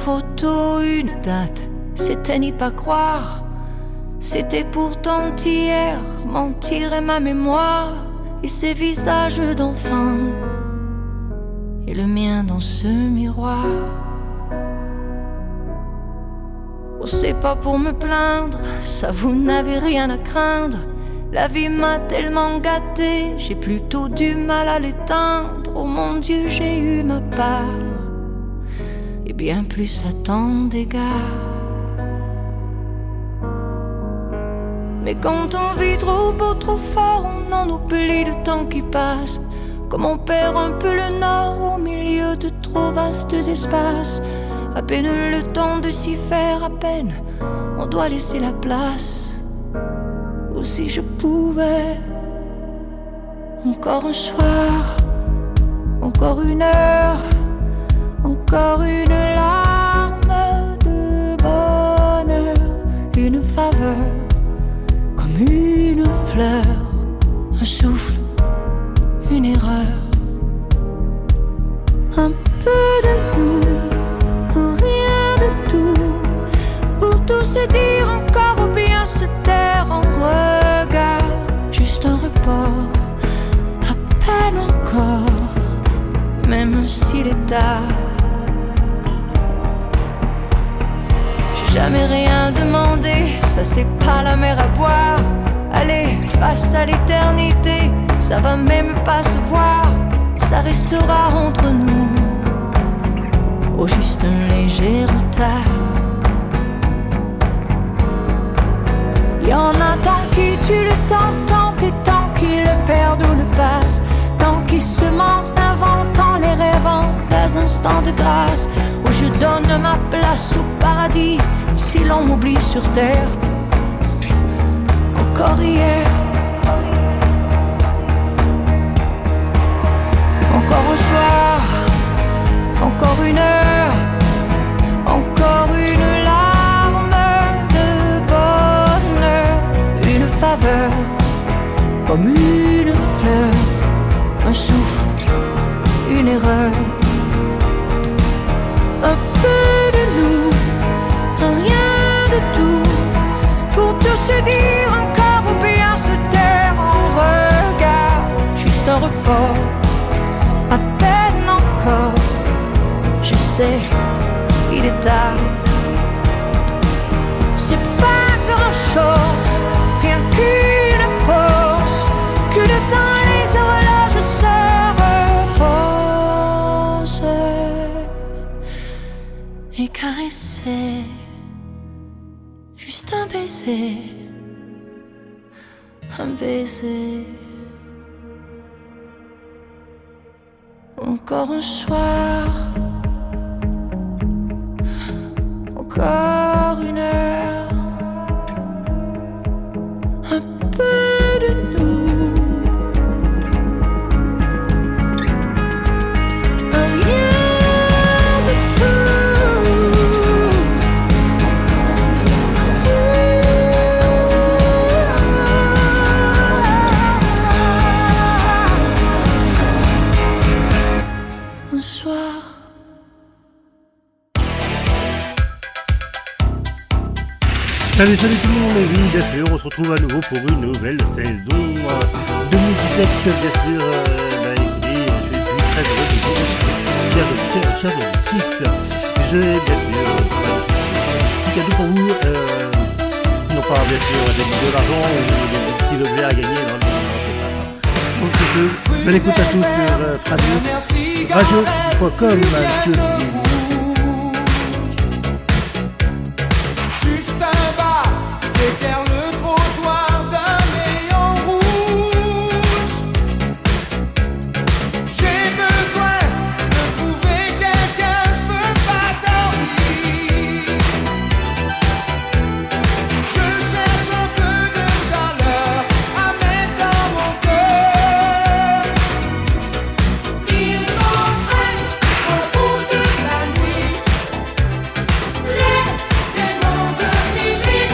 photo, une date, c'était n'y pas croire. C'était pourtant hier, mentir est ma mémoire. Et ces visages d'enfants, et le mien dans ce miroir. Oh, c'est pas pour me plaindre, ça vous n'avez rien à craindre. La vie m'a tellement gâté, j'ai plutôt du mal à l'éteindre. Oh mon Dieu, j'ai eu ma part, et bien plus à tant d'égards. Mais quand on vit trop beau, trop fort, on en oublie le temps qui passe. Comme on perd un peu le nord au milieu de trop vastes espaces. À peine le temps de s'y faire, à peine on doit laisser la place. Ou si je pouvais, encore un soir, encore une heure, encore une larme de bonheur, une faveur, comme une fleur, un souffle, une erreur, un peu de nous, rien de tout, pour tout se dire encore ou bien se taire en regard, juste un report, à peine encore, même s'il est tard. J'ai jamais rien demandé, ça c'est pas la mer à boire. Allez, face à l'éternité, ça va même pas se voir, ça restera entre nous, au juste un léger retard. Y'en a tant qui tuent le temps, tant et tant qui le perdent ou le passent, tant qui se mentent, inventant les rêvant des instants de grâce, où je donne ma place au paradis, si l'on m'oublie sur terre. Encore hier, encore un soir, encore une heure, encore une larme de bonheur, une faveur, comme une fleur, un souffle, une erreur, un peu de nous, rien de tout, pour tout se dire encore ou bien se taire en regard, juste un report, à peine encore, je sais, il est tard. C'est pas grand chose, rien qu'une pause, que le temps les horloges se reposent et caresser, juste un baiser, un baiser. Encore un soir, encore une heure, un peu de nous, un rien de tout. Un soir. Salut tout le monde, et oui bien sûr on se retrouve à nouveau pour une nouvelle saison 2017 bien sûr, écoutez, je suis très heureux de vous retrouver, chers auditrices. Je vais bien sûr un petit cadeau pour vous, non pas bien sûr de l'argent ou des petits objets à gagner, non, donc c'est ce, belle écoute à tous sur radio.com. Juste un bas, éclaire le trottoir d'un néon rouge. J'ai besoin de trouver quelqu'un, je veux pas dormir. Je cherche un peu de chaleur à mettre dans mon cœur. Il m'entraîne au bout de la nuit. Les démons de minuit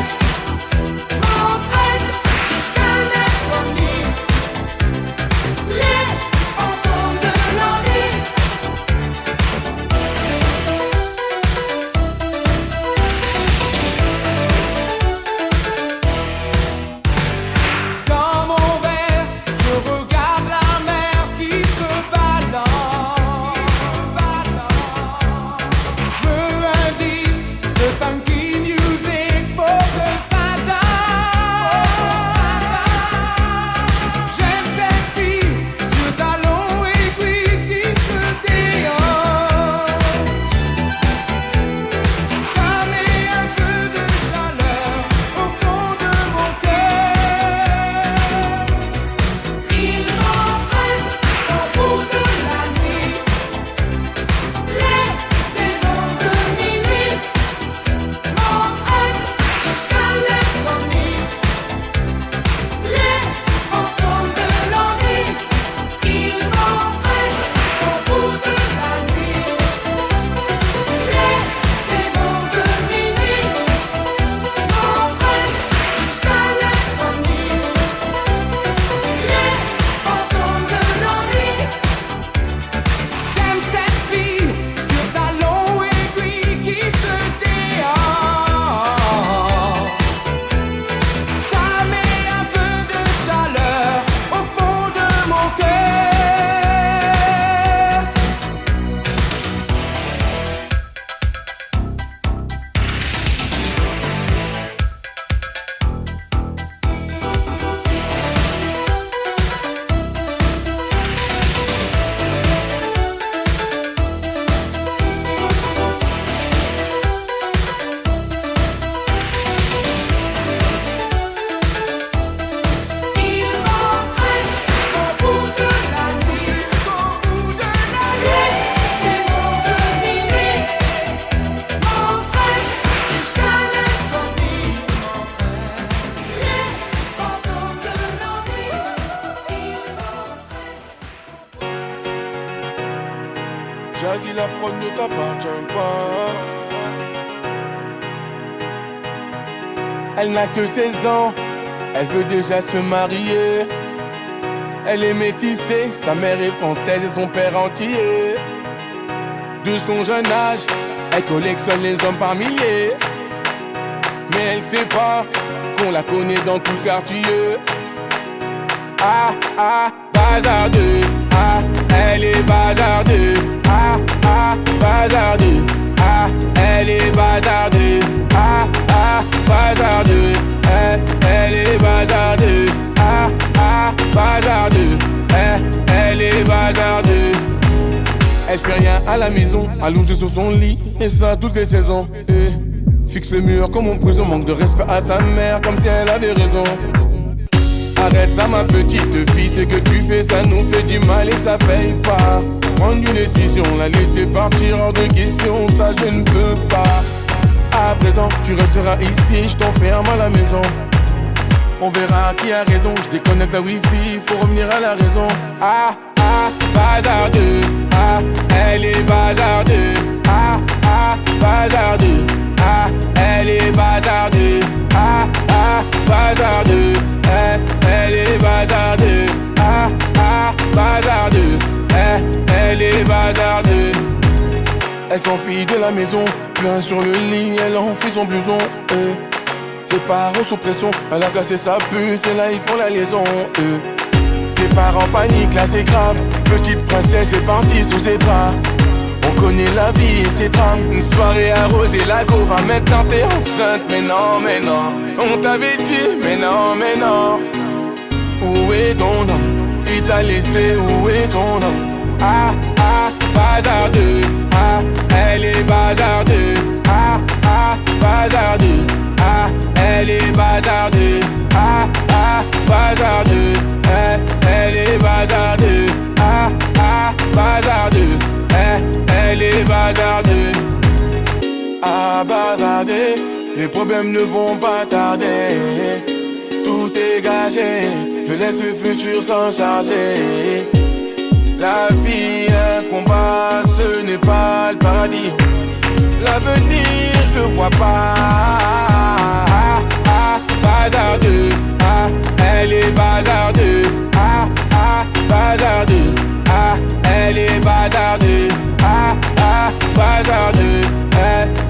Jazzy, la prod ne t'appartient pas. Elle n'a que 16 ans, elle veut déjà se marier. Elle est métissée, sa mère est française et son père antillais. De son jeune âge, elle collectionne les hommes par milliers. Mais elle sait pas qu'on la connaît dans tout le quartier. Ah, ah, bazardeux. Ah, elle est bazardeux. Ah, ah, bazardeux. Ah, elle est bazardeux. Ah, ah, bazardeux. Elle est bazardeux. Ah, ah, bazardeux. Elle est bazardeux. Elle fait rien à la maison, allongée sur son lit, et ça toutes les saisons. Fixe le mur comme en prison, manque de respect à sa mère, comme si elle avait raison. Arrête ça ma petite fille, ce que tu fais ça nous fait du mal et ça paye pas. Prendre une décision, la laisser partir hors de question, ça je ne peux pas. À présent tu resteras ici, je t'enferme à la maison. On verra qui a raison, je déconnecte la wifi, faut revenir à la raison. Ah, ah, bazardeux. Ah, elle est bazardeux. Ah, ah, bazardeux. Ah, elle est bazardeux. Ah, ah, bazardeux. Elle est bazardeux. Ah, ah, bazardeux. Elle est bazardeux. Elle s'enfuit de la maison, plein sur le lit, elle enfuit son blouson. Les parents sous pression, elle a cassé sa puce et là ils font la liaison. Ses parents paniquent, là c'est grave. Petite princesse est partie sous ses draps. On connaît la vie et ses drames. Une soirée arrosée, la go va maintenant t'es enceinte. Mais non, mais non, on t'avait dit, mais non, mais non. Où est ton homme? Il t'a laissé, où est ton homme? Ah, ah, bazardeux. Ah, elle est bazardeux. Ah, ah, bazardeux. Ah, elle est bazardeux. Ah, ah, bazardeux. Elle est bazardeux. Ah, ah, bazardeux. Elle est bazardeux. Ah, bazardeux. Les problèmes ne vont pas tarder. Tout est gagé. Je laisse le futur s'en charger. La vie, un combat, ce n'est pas le paradis. L'avenir, je le vois pas. Ah, ah, bazardeux. Ah, elle est bazardeux. Ah, ah, bazardeux. Ah, elle est bazardeux. Ah, ah, bazardeux.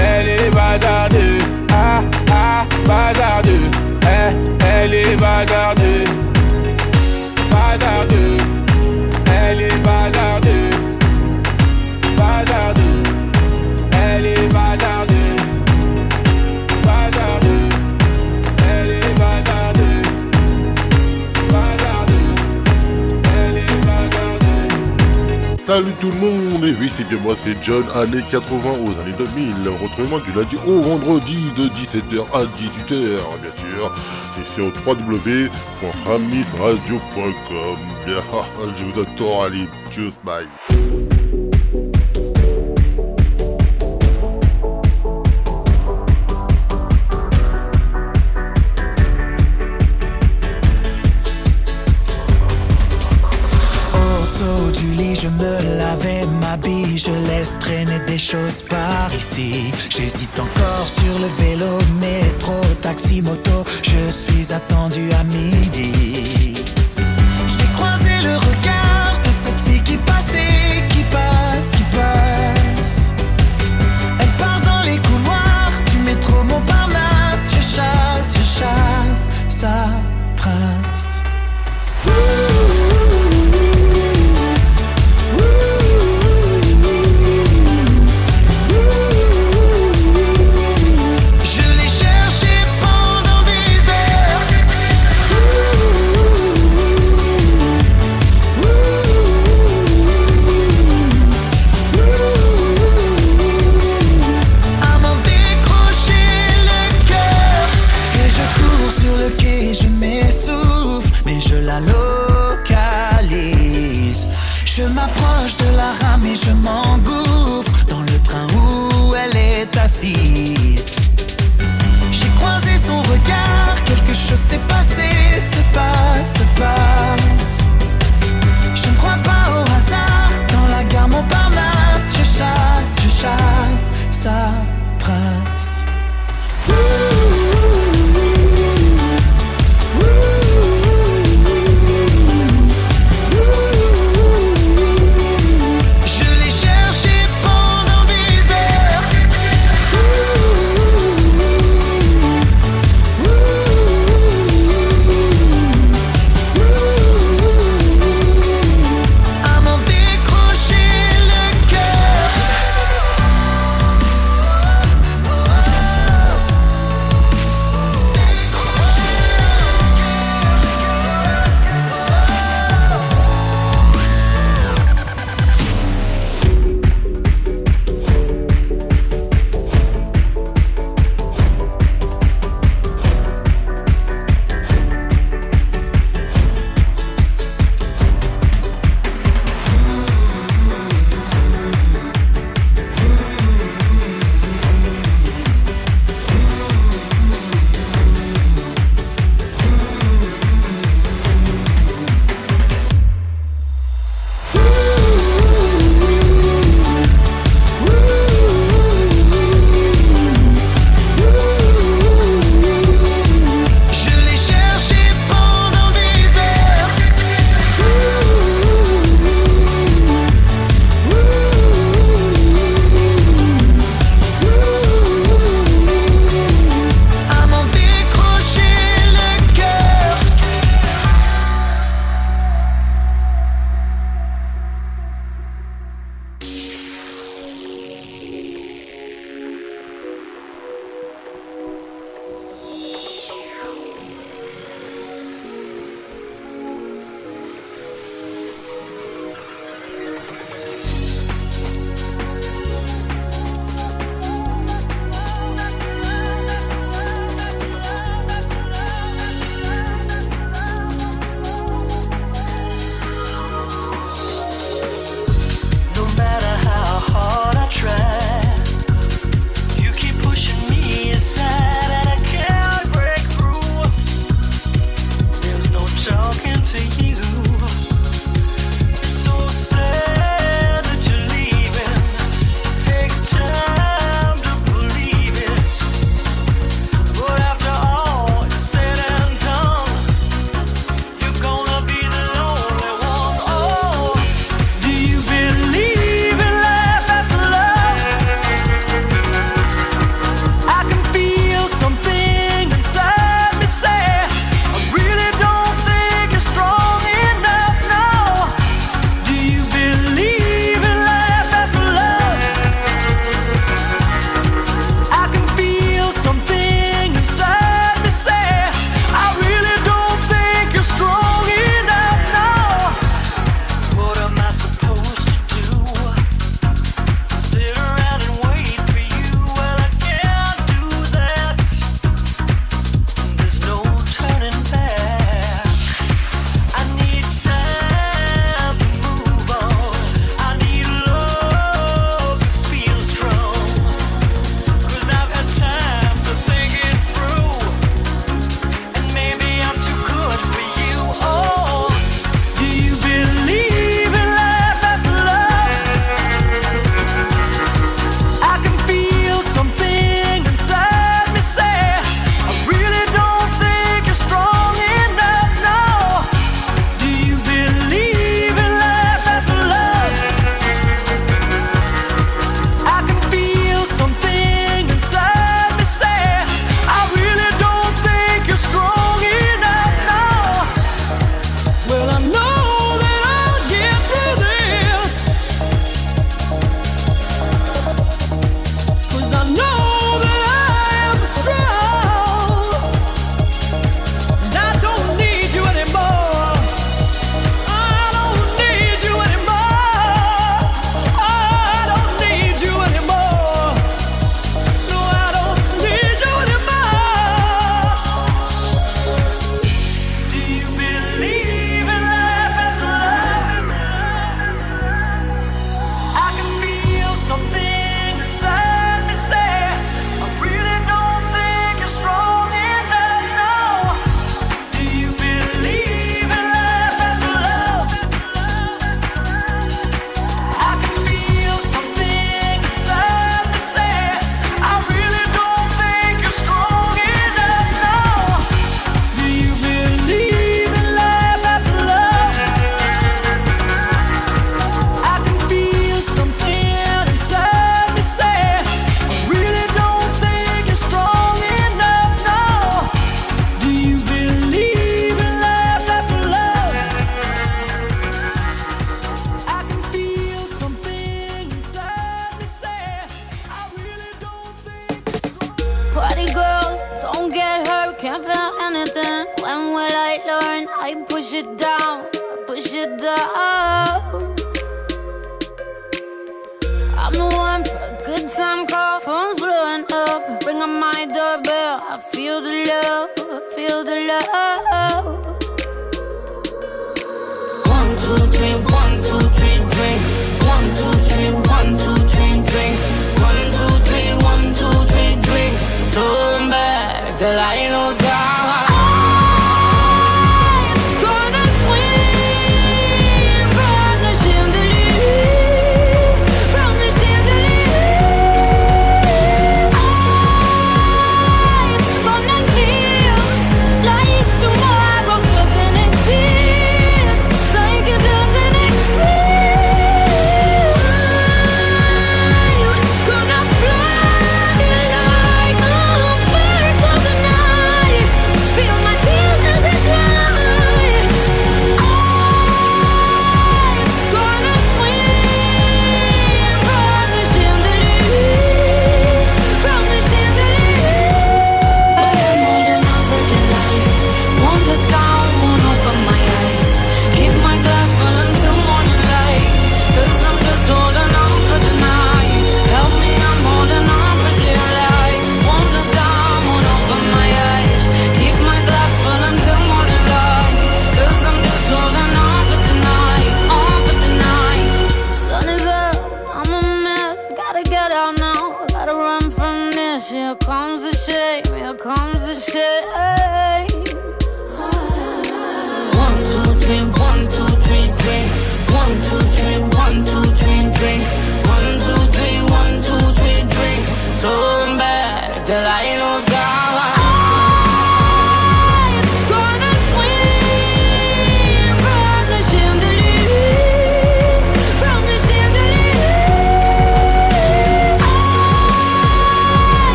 Elle est bazardeux. Ah, ah, bazardeux. Elle est bazardeux. Bazardeux. Elle est bazardeux. Bazardeux. Elle est bazardeux. Bazardeux. Elle est bazardeux. Bazardeux. Elle est bazardeux. Salut tout le monde, et oui c'est bien moi, c'est John, années 80 aux années 2000, retrouvez-moi du lundi au vendredi de 17h à 18h, bien sûr, c'est sur www.framifradio.com. Je vous adore, allez, tchuss, bye. Du lit, je me lavais, m'habille, je laisse traîner des choses par ici. J'hésite encore sur le vélo, métro, taxi, moto. Je suis attendu à midi. J'ai croisé le regard de cette fille qui passait, qui passe, qui passe. Elle part dans les couloirs du métro Montparnasse. Je chasse sa trace. Je m'approche de la rame et je m'engouffre dans le train où elle est assise. J'ai croisé son regard, quelque chose s'est passé, se passe. Je ne crois pas au hasard, dans la gare Montparnasse, je When will I learn? I push it down, push it down. I'm the one for a good time call, phone's blowing up. Ring on my doorbell, I feel the love, I feel the love. 1, 2, 3, 1, 2, 3, drink. 1, 2, 3, 1, 2, 3, drink. 1, 2, 3, 1, 2, 3, drink. Turn back till I lose God.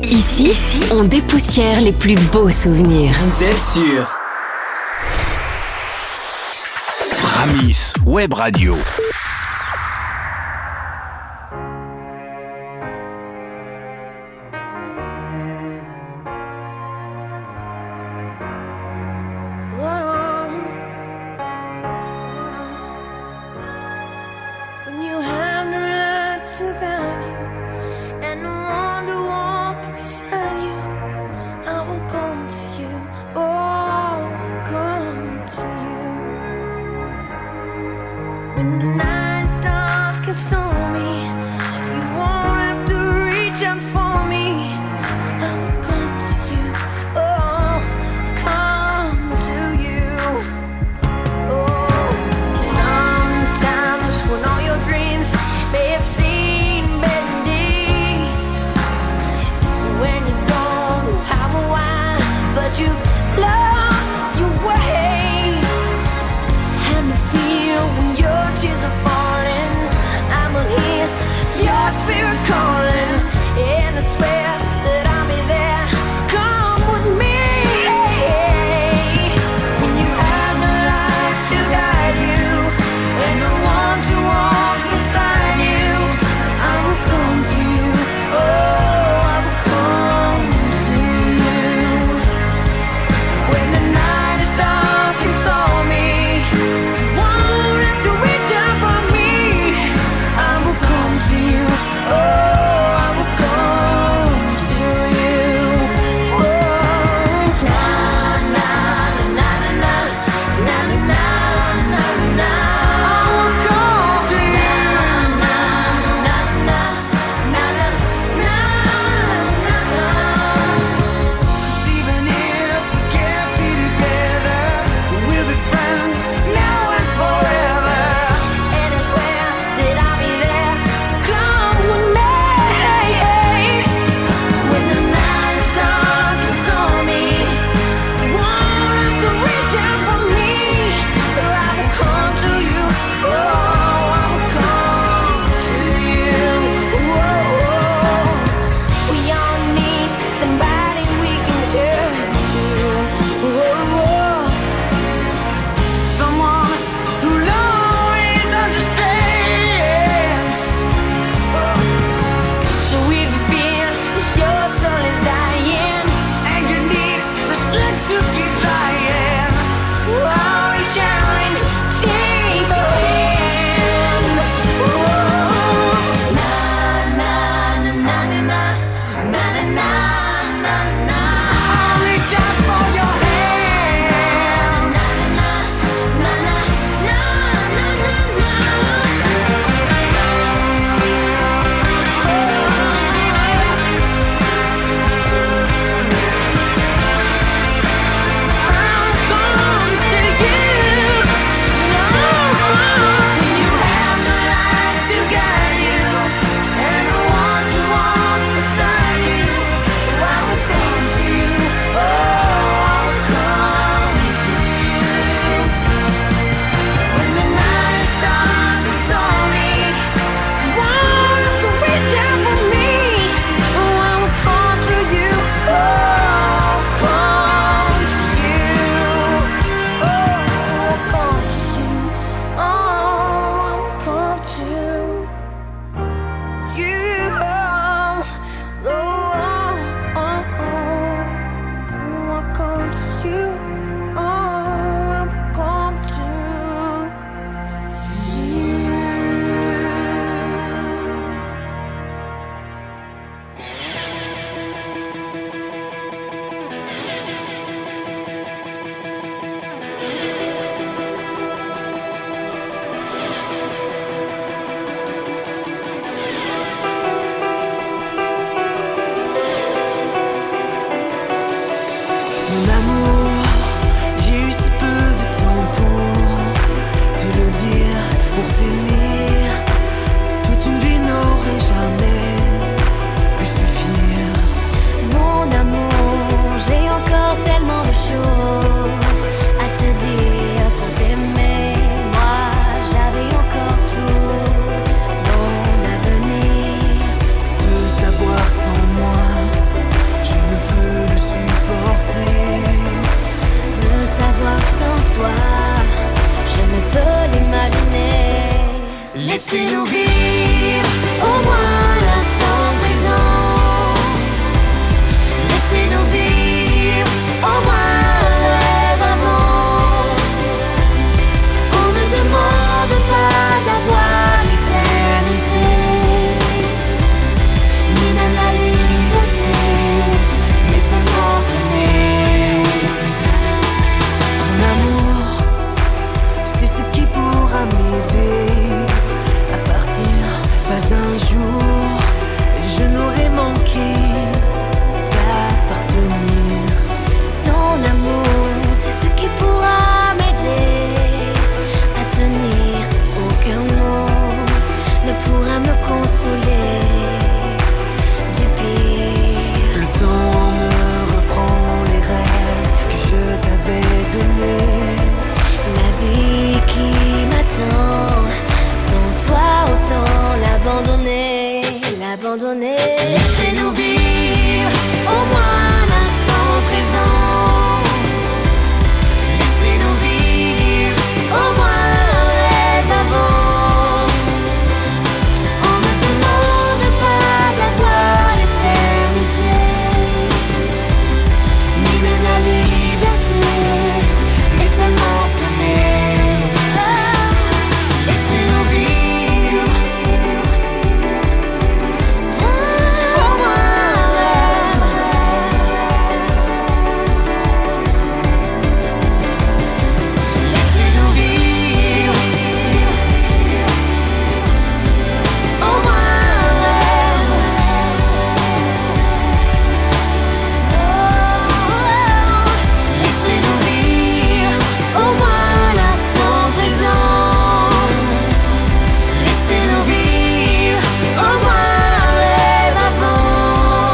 Ici, on dépoussière les plus beaux souvenirs. Vous êtes sur Framis Web Radio. When the night Laissez-nous vivre au moins l'instant présent. Laissez-nous vivre au moins un rêve avant. On ne demande pas d'avoir l'éternité, ni même la liberté, mais seulement s'aimer. Ton amour, c'est ce qui pourra m'aider à partir. Pas un jour, je n'aurai manqué d'appartenir. Ton amour, c'est ce qui pourra m'aider à tenir. Aucun mot ne pourra me consoler du pire. Le temps me reprend les rêves que je t'avais donnés. La vie qui m'attend, sans toi autant l'abandonner, l'abandonner. Laissez-nous vivre au moins l'instant présent. Laissez-nous vivre au moins un rêve avant. On ne demande pas d'avoir l'éternité, ni même la liberté, mais seulement s'aimer. Laissez-nous vivre au moins un rêve. Laissez-nous vivre au moins un rêve. Laissez-nous vivre au moins l'instant présent. Laissez-nous vivre au moins un rêve avant.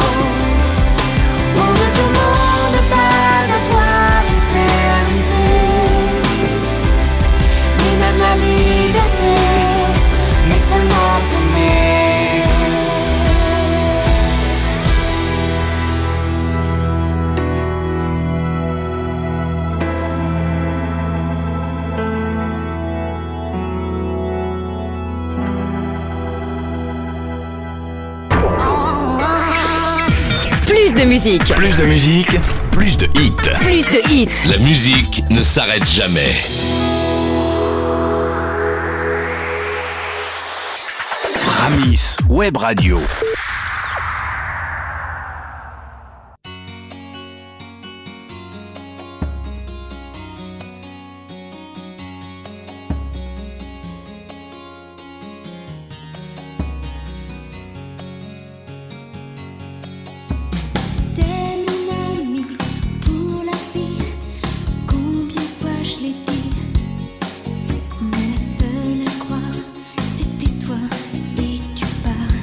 On ne demande pas d'avoir l'éternité, ni même la liberté, mais seulement s'aimer. Plus de musique, Plus de musique, plus de hits. plus de hits. La musique ne s'arrête jamais. Framis Web Radio. T'es mon ami pour la vie, combien de fois je l'ai dit, mais la seule à croire, c'était toi et tu pars.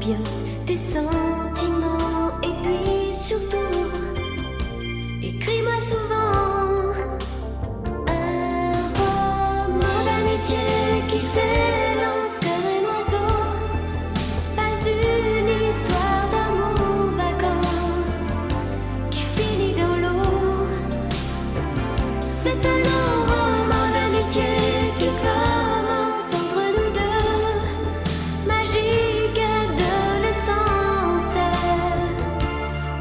bien tes sentiments et puis surtout, écris-moi souvent un roman d'amitié qui s'élance comme un oiseau, pas une histoire d'amour vacances qui finit dans l'eau. C'est un long roman d'amitié qui commence entre nous deux, magique adolescence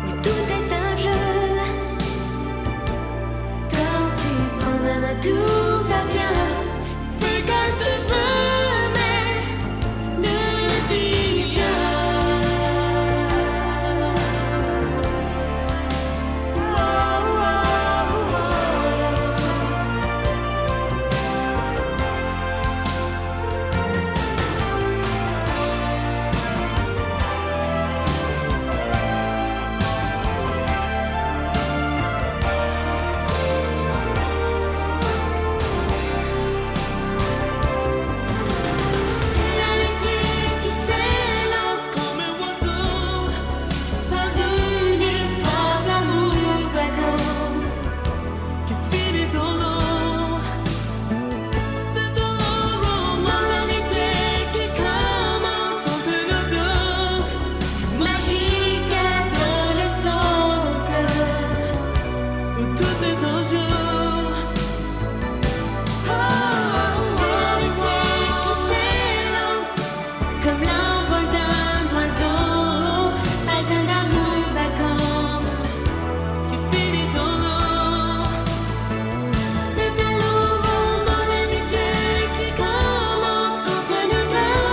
où tout est un jeu. Quand tu prends ma main, tout va bien. Fais comme tu veux, mais ne dis rien. Oh, oh, oh. L'amitié qui s'élance comme un oiseau, pas une histoire d'amour vacances qui finit dans l'eau. C'est un long roman d'amitié qui commence entre nous deux, magique adolescence où tout est en jeu. L'amitié qui s'élance comme l'envol d'un oiseau, pas un amour vacances qui finit dans l'eau. C'est un long roman d'amitié qui commence entre nous deux,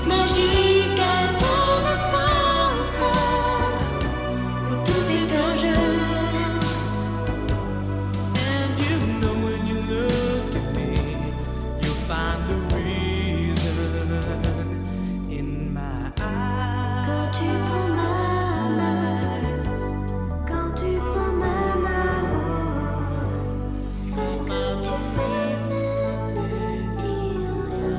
magique adolescence où tout est en jeu. And you know when you look at me, you'll find the reason in my eyes. Quand tu prends ma main, quand tu prends ma main, fais comme tu fais, ne dis rien.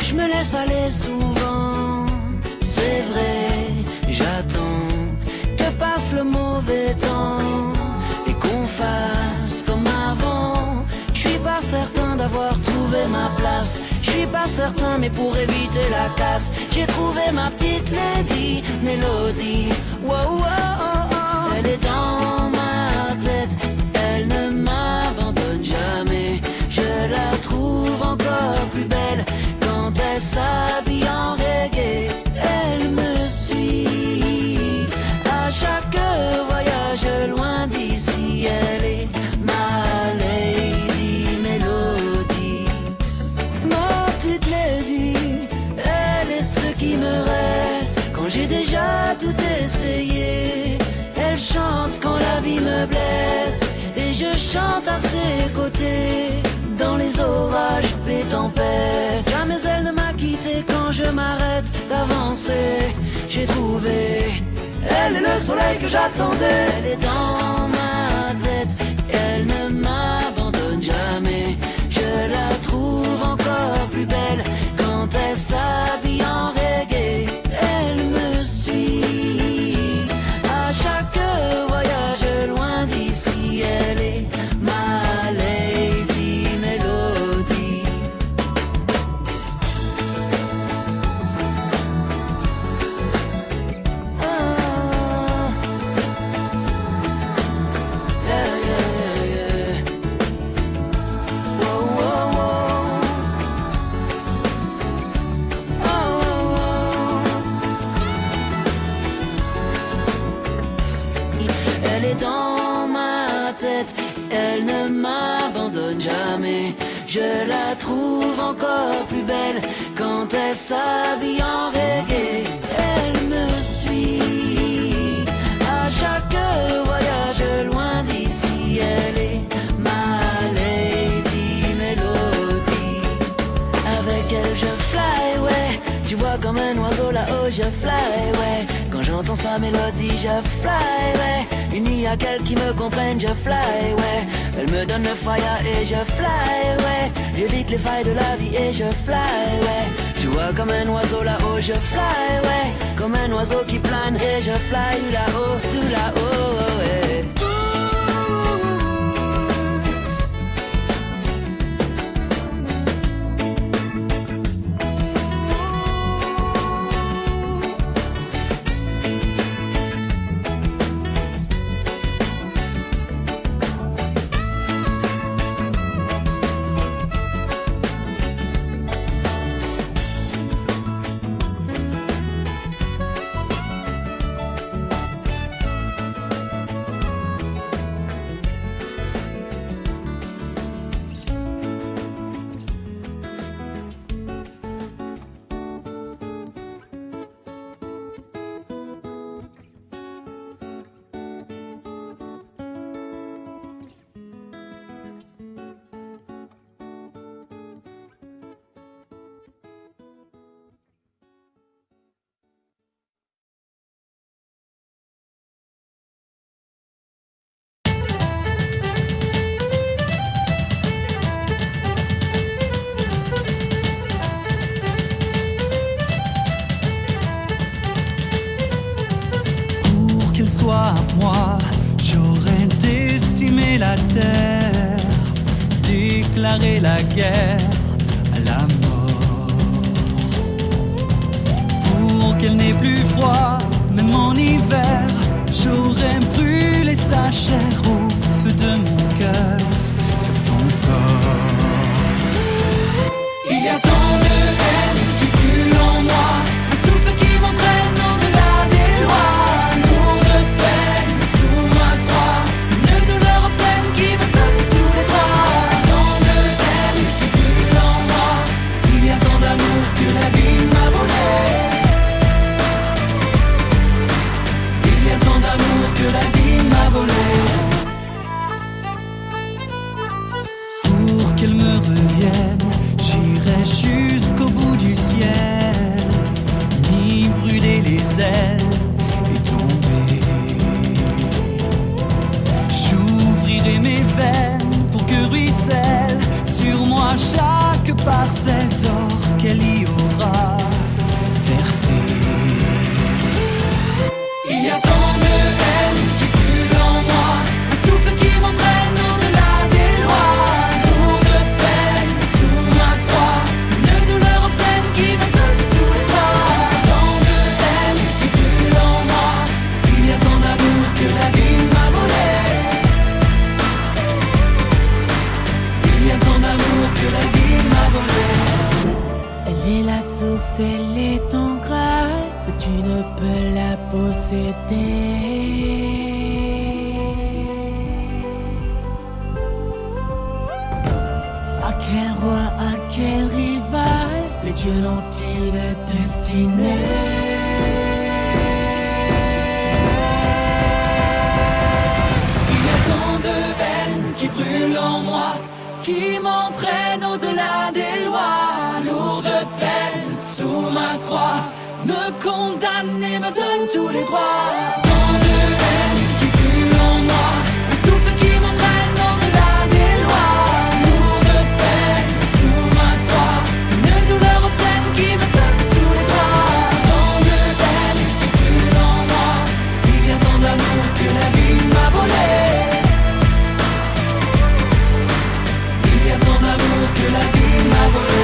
Je me laisse aller souvent, c'est vrai, j'attends que passe le mauvais temps et qu'on fasse comme avant. Je suis pas certain d'avoir trouvé ma place, je suis pas certain mais pour éviter la casse, j'ai trouvé ma petite lady, Mélodie. Wow, wow, oh, oh. Elle est dans ma tête, elle ne m'abandonne jamais, je la trouve encore plus belle quand elle s'habille en reggae. Elle me suit à chaque voyage loin d'ici, elle est ma lady Mélodie. Ma petite lady, elle est ce qui me reste quand j'ai déjà tout essayé. Elle chante quand la vie me blesse et je chante à ses côtés. Dans les orages, les tempêtes, jamais elle ne m'a quitté quand je m'arrête d'avancer. J'ai trouvé, elle est le soleil que j'attendais. Elle est dans ma tête, elle ne m'abandonne jamais. Je la trouve encore plus belle quand elle s'habille en reggae. Elle me suit à chaque voyage loin d'ici. Elle est ma lady Mélodie. Ah, yeah, yeah, yeah, yeah. Whoa, whoa, whoa. Oh, oh, oh. Elle est dans ma tête, elle ne m'abandonne jamais. Je la trouve encore plus belle quand elle s'habille en reggae. Elle me suit à chaque je fly, ouais. Quand j'entends sa mélodie, je fly, ouais. Il n'y a qu'elle qui me comprenne, je fly, ouais. Elle me donne le fire et je fly, ouais. J'évite les failles de la vie et je fly, ouais. Tu vois comme un oiseau là-haut, je fly, ouais. Comme un oiseau qui plane et je fly là-haut, tout là-haut, ouais. Soit moi, j'aurais décimé la terre, déclaré la guerre à la mort, pour qu'elle n'ait plus froid, même en hiver. J'aurais brûlé sa chair au feu de mon cœur, sur son corps. Il y a tant de haine qui brûle en moi, un souffle qui m'entraîne au-delà des lois. Pour qu'elle me revienne, j'irai jusqu'au bout du ciel, ni brûler les ailes et tomber. J'ouvrirai mes veines pour que ruisselle sur moi chaque parcelle d'or qu'elle y aura versé. Il y a tant de haine qui brûle en moi, un souffle qui m'entraîne au-delà des lois. Lourd de peine sous ma croix, une douleur obscène qui me donne tous les droits. Tant de haine qui brûle en moi, il y a tant d'amour que la vie m'a volé. Il y a tant d'amour que la vie m'a volé. Elle est la source, elle est ton Graal, mais tu ne peux la posséder. À quel roi, à quel rival, les dieux l'ont-ils destiné? Il y a tant de haine qui brûle en moi, qui m'entraîne au-delà des lois. Lourd de peine sous ma croix, me condamne et me donne tous les droits. Tant de haine qui brûle en moi, un souffle qui m'entraîne au-delà des lois. Lourd de peine sous ma croix, une douleur obscène qui me donne tous les droits. Tant de haine qui brûle en moi, il y a tant d'amour que la vie m'a volé. Il y a tant d'amour que la vie m'a volé.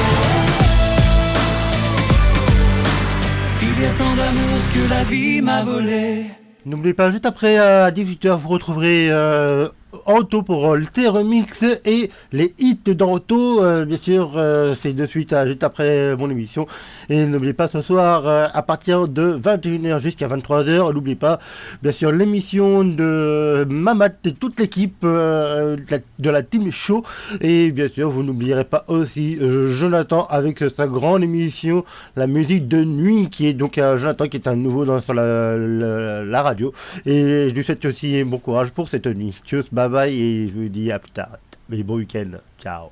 Il y a tant d'amour que la vie m'a volé. N'oubliez pas, juste après à 18h, vous retrouverez Anto pour le T-Remix et les hits d'Anto. Bien sûr, c'est de suite, juste après mon émission. Et n'oubliez pas, ce soir, à partir de 21h jusqu'à 23h, n'oubliez pas, bien sûr, l'émission de Mamat et toute l'équipe de la Team Show. Et bien sûr, vous n'oublierez pas aussi Jonathan avec sa grande émission, la musique de nuit, qui est donc Jonathan qui est un nouveau sur la radio. Et je lui souhaite aussi bon courage pour cette nuit. Tchuss, bye bye, et je vous dis à plus tard. Mais bon week-end. Ciao.